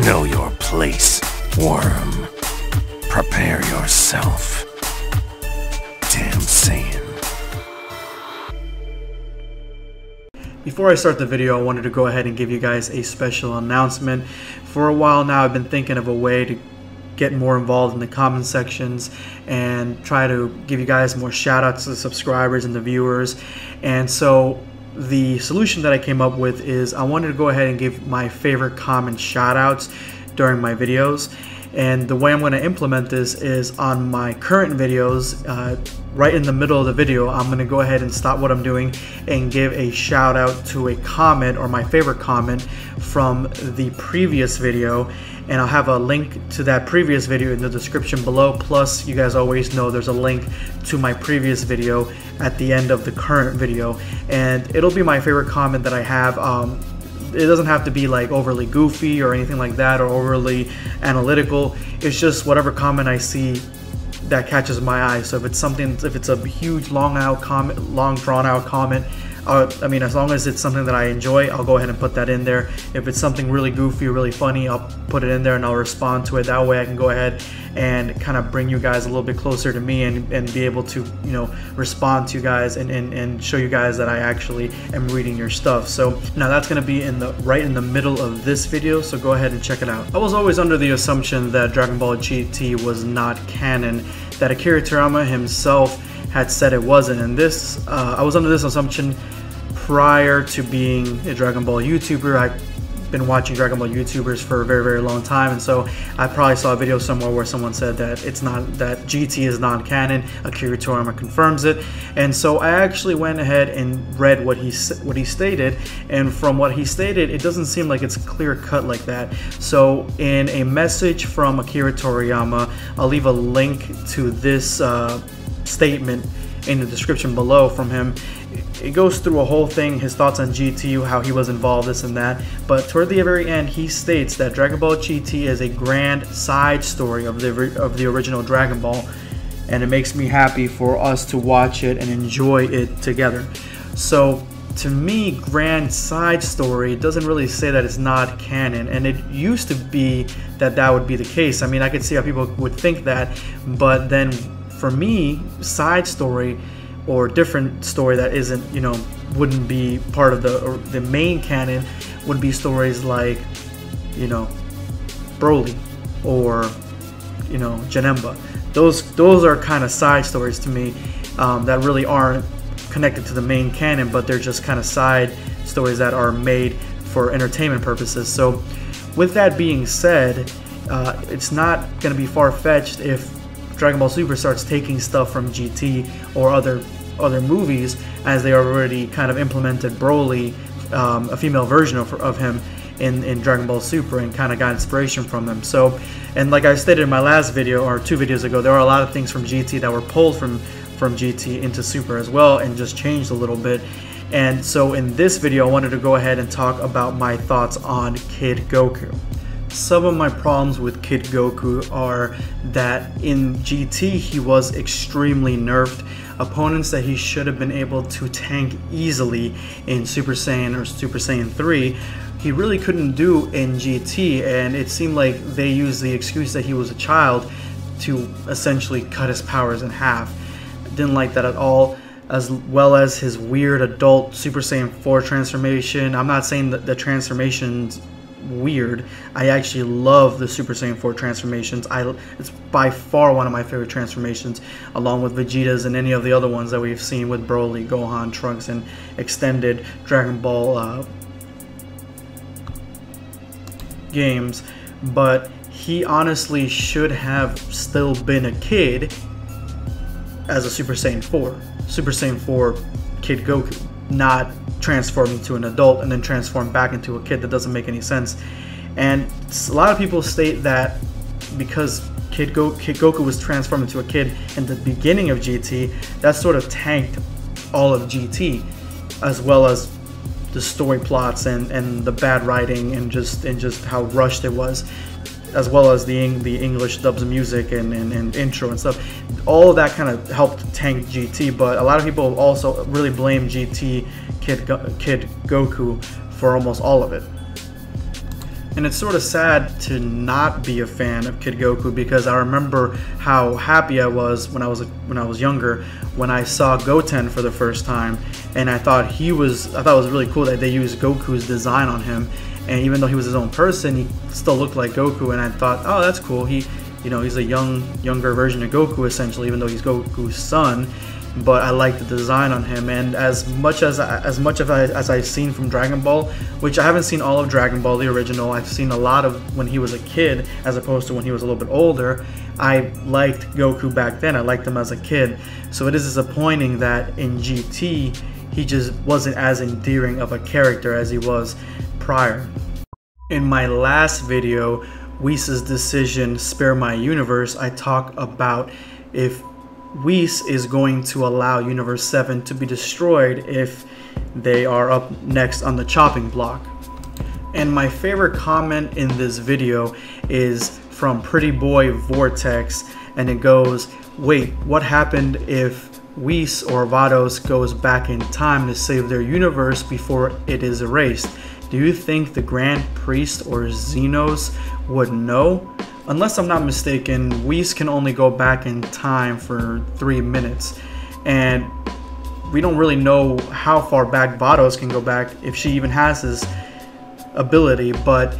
Know your place, worm. Prepare yourself. Damn Saiyan. Before I start the video, I wanted to go ahead and give you guys a special announcement. For a while now, I've been thinking of a way to get more involved in the comment sections and try to give you guys more shout outs to the subscribers and the viewers. And so the solution that I came up with is I wanted to go ahead and give my favorite comment shout outs during my videos. And the way I'm going to implement this is on my current videos, right in the middle of the video, I'm going to go ahead and stop what I'm doing and give a shout out to a comment or my favorite comment from the previous video. And I'll have a link to that previous video in the description below. Plus, you guys always know there's a link to my previous video at the end of the current video. And it'll be my favorite comment that I have. It doesn't have to be like overly goofy or anything like that or overly analytical. It's just whatever comment I see that catches my eye. So if it's something, if it's a huge long drawn out comment, I mean, as long as it's something that I enjoy, I'll go ahead and put that in there. If it's something really goofy, really funny, I'll put it in there and I'll respond to it. That way I can go ahead and kind of bring you guys a little bit closer to me and be able to, you know, respond to you guys and show you guys that I actually am reading your stuff. So now that's going to be right in the middle of this video, so go ahead and check it out. I was always under the assumption that Dragon Ball GT was not canon, that Akira Toriyama himself had said it wasn't, and this I was under this assumption prior to being a Dragon Ball YouTuber. I've been watching Dragon Ball YouTubers for a very long time, and so I probably saw a video somewhere where someone said that it's not, that GT is non-canon. Akira Toriyama confirms it, and so I actually went ahead and read what he stated, and from what he stated, it doesn't seem like it's clear cut like that. So in a message from Akira Toriyama, I'll leave a link to this statement in the description below from him. It goes through a whole thing, his thoughts on GT, how he was involved, this and that, but toward the very end he states that Dragon Ball GT is a grand side story of the original Dragon Ball, and it makes me happy for us to watch it and enjoy it together. So to me, grand side story doesn't really say that it's not canon, and it used to be that would be the case. I mean, I could see how people would think that, but then for me, side story or different story that isn't, you know, wouldn't be part of the main canon would be stories like, you know, Broly or, you know, Janemba. Those are kind of side stories to me that really aren't connected to the main canon, but they're just kind of side stories that are made for entertainment purposes. So with that being said, it's not going to be far-fetched if Dragon Ball Super starts taking stuff from GT or other movies, as they already kind of implemented Broly, a female version of him in Dragon Ball Super, and kind of got inspiration from them. So, and like I stated in my last video or 2 videos ago, there are a lot of things from GT that were pulled from GT into Super as well and just changed a little bit. And so in this video I wanted to go ahead and talk about my thoughts on Kid Goku. Some of my problems with Kid Goku are that in GT he was extremely nerfed. Opponents that he should have been able to tank easily in Super Saiyan or Super Saiyan 3, he really couldn't do in GT, and it seemed like they used the excuse that he was a child to essentially cut his powers in half. Didn't like that at all, as well as his weird adult Super Saiyan 4 transformation. I'm not saying that the transformation's weird. I actually love the Super Saiyan 4 transformations. It's by far one of my favorite transformations, along with Vegeta's and any of the other ones that we've seen with Broly, Gohan, Trunks, and extended Dragon Ball games. But he honestly should have still been a kid as a Super Saiyan 4. Super Saiyan 4 Kid Goku, not transform into an adult and then transform back into a kid. That doesn't make any sense. And a lot of people state that because Kid Goku was transformed into a kid in the beginning of GT, that sort of tanked all of GT, as well as the story plots and the bad writing and just how rushed it was, as well as the English dubs music and intro and stuff. All of that kind of helped tank GT, but a lot of people also really blame GT Kid Goku for almost all of it. And it's sort of sad to not be a fan of Kid Goku, because I remember how happy I was when I was younger when I saw Goten for the first time, and I thought it was really cool that they used Goku's design on him. And even though he was his own person, he still looked like Goku, and I thought, oh, that's cool. He's a younger version of Goku essentially, even though he's Goku's son. But I like the design on him, and as much as I've seen from Dragon Ball, which I haven't seen all of Dragon Ball, the original, I've seen a lot of when he was a kid as opposed to when he was a little bit older. I liked Goku back then. I liked him as a kid. So it is disappointing that in GT he just wasn't as endearing of a character as he was prior. In my last video, Whis' decision, Spare My Universe, I talk about if Whis is going to allow Universe 7 to be destroyed if they are up next on the chopping block. And my favorite comment in this video is from Pretty Boy Vortex, and it goes, wait, what happened if Whis or Vados goes back in time to save their universe before it is erased? Do you think the Grand Priest or Xenos would know? Unless I'm not mistaken, Whis can only go back in time for 3 minutes, and we don't really know how far back Vados can go back, if she even has this ability, but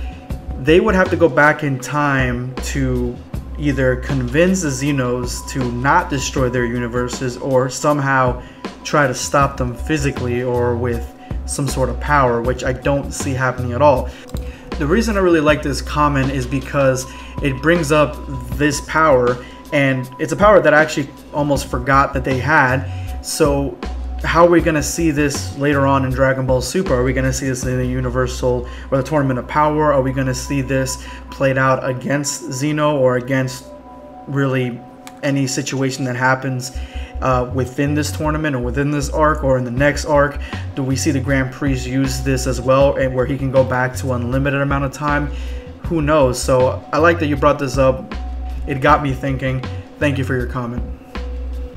they would have to go back in time to either convince the Xenos to not destroy their universes, or somehow try to stop them physically or with some sort of power, which I don't see happening at all. The reason I really like this comment is because it brings up this power, and it's a power that I actually almost forgot that they had. So how are we going to see this later on in Dragon Ball Super? Are we going to see this in the Universal or the Tournament of Power? Are we going to see this played out against Xeno or against really any situation that happens within this tournament or within this arc or in the next arc? Do we see the Grand Priest use this as well, and where he can go back to unlimited amount of time? Who knows? So I like that you brought this up. It got me thinking. Thank you for your comment.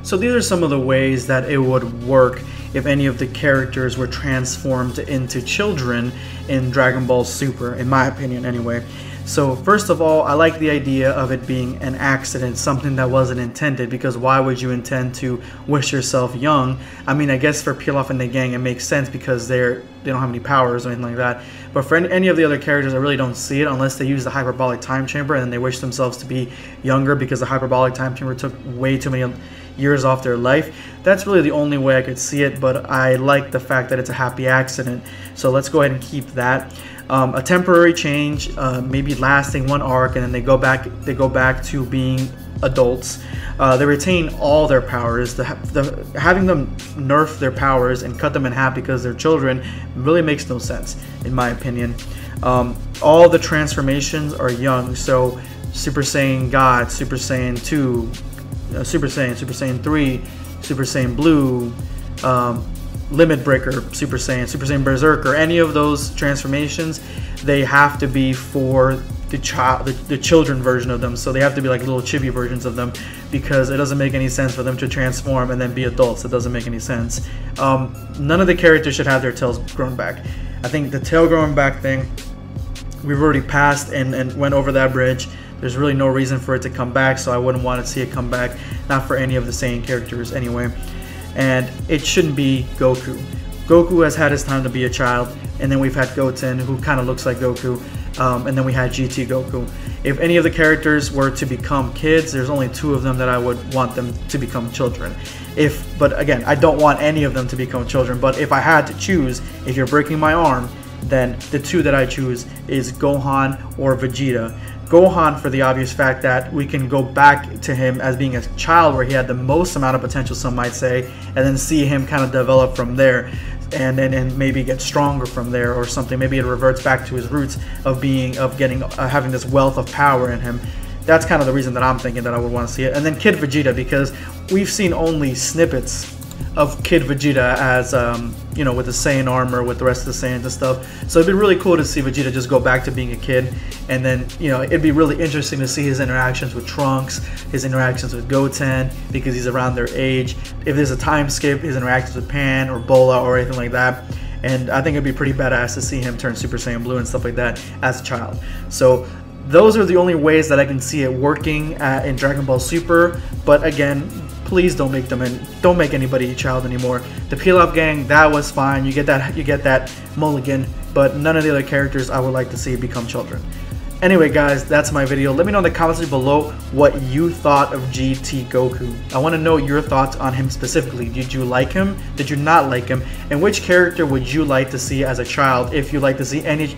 So these are some of the ways that it would work if any of the characters were transformed into children in Dragon Ball Super, in my opinion anyway. So first of all, I like the idea of it being an accident, something that wasn't intended, because why would you intend to wish yourself young? I mean, I guess for Pilaf and the gang it makes sense because they don't have any powers or anything like that. But for any of the other characters, I really don't see it unless they use the hyperbolic time chamber and then they wish themselves to be younger because the hyperbolic time chamber took way too many years off their life. That's really the only way I could see it, but I like the fact that it's a happy accident. So let's go ahead and keep that. A temporary change, maybe lasting one arc, and then they go back to being adults. They retain all their powers. Having them nerf their powers and cut them in half because they're children really makes no sense, in my opinion. All the transformations are young, so Super Saiyan God, Super Saiyan 2, Super Saiyan 3, Super Saiyan Blue, Limit Breaker, Super Saiyan Berserker, any of those transformations, they have to be for the children version of them. So they have to be like little chibi versions of them, because it doesn't make any sense for them to transform and then be adults. It doesn't make any sense. None of the characters should have their tails grown back. I think the tail growing back thing, we've already passed and went over that bridge. There's really no reason for it to come back, so I wouldn't want to see it come back, not for any of the Saiyan characters anyway. And it shouldn't be Goku. Goku has had his time to be a child, and then we've had Goten, who kind of looks like Goku, and then we had GT Goku. If any of the characters were to become kids, there's only 2 of them that I would want them to become children. But again, I don't want any of them to become children, but if I had to choose, if you're breaking my arm, then the 2 that I choose is Gohan or Vegeta. Gohan, for the obvious fact that we can go back to him as being a child where he had the most amount of potential, some might say, and then see him kind of develop from there, and maybe get stronger from there or something. Maybe it reverts back to his roots of having this wealth of power in him. That's kind of the reason that I'm thinking that I would want to see it. And then Kid Vegeta, because we've seen only snippets of Kid Vegeta as with the Saiyan armor, with the rest of the Saiyans and stuff. So it'd be really cool to see Vegeta just go back to being a kid, and then it'd be really interesting to see his interactions with Trunks, his interactions with Goten, because he's around their age. If there's a time skip, his interactions with Pan or Bola or anything like that. and I think it'd be pretty badass to see him turn Super Saiyan Blue and stuff like that as a child. So those are the only ways that I can see it working in Dragon Ball Super. But again, please don't make anybody a child anymore. The Pilaf gang, that was fine. You get that mulligan, but none of the other characters I would like to see become children. Anyway, guys, that's my video. Let me know in the comments below what you thought of GT Goku. I want to know your thoughts on him specifically. Did you like him? Did you not like him? And which character would you like to see as a child? If you like to see any,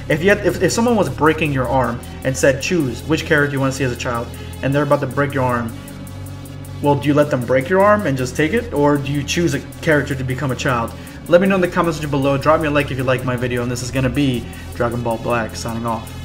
if someone was breaking your arm and said choose which character you want to see as a child, and they're about to break your arm, well, do you let them break your arm and just take it, or do you choose a character to become a child? Let me know in the comments below. Drop me a like if you like my video, and this is gonna be Dragon Ball Black signing off.